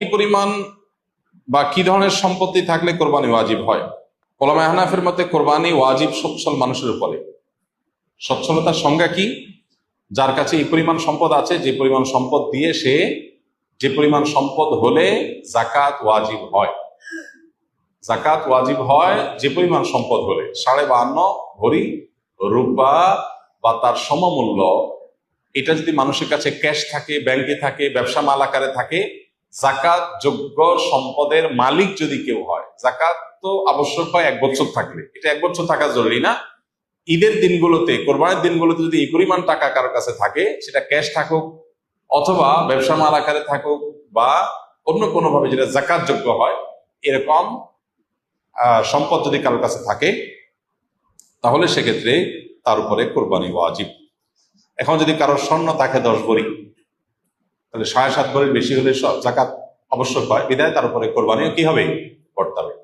কি পরিমাণ বা কি ধরনের সম্পত্তি থাকলে কোরবানি ওয়াজিব হয়? ওলামায়ে হানাফির মতে কোরবানি ওয়াজিব সচ্ছল মানুষের উপরে। সচ্ছলতার সংজ্ঞা কি? যার কাছে এই পরিমাণ সম্পদ আছে, যে পরিমাণ সম্পদ দিয়ে সে, যে পরিমাণ সম্পদ হলে জাকাত ওয়াজিব হয়। জাকাত ওয়াজিব হয় যে পরিমাণ সম্পদ হলে 52.5 ভরি রূপা বা তার সমমূল্য, এটা যদি মানুষের কাছে ক্যাশ থাকে, ব্যাংকে থাকে, ব্যবসা মাল আকারে থাকে, জাকাত যোগ্য সম্পদের মালিক যদি কেউ হয়, জাকাত তো আবশ্যক হয় 1 বছর থাকলে, এটা 1 বছর থাকা জরুরি না। ঈদের দিনগুলোতে, কোরবানির দিনগুলোতে যদি এই পরিমাণ টাকা কারোর কাছে থাকে, সেটা ক্যাশ থাকুক অথবা ব্যবসা মাল আকারে থাকুক বা অন্য কোনো ভাবে যেটা জাকাত যোগ্য হয়, এরকম সম্পদ যদি কারোর কাছে থাকে, তাহলে সেক্ষেত্রে তার উপরে কোরবানি ওয়াজিব। এখন যদি কারোর স্বর্ণ থাকে 10 ভরি, তাহলে 7.5 ভরির বেশি হলে জাকাত অবশ্যক হয়, বিধায় তার উপরে কোরবানিও কি হবে, করতে হবে।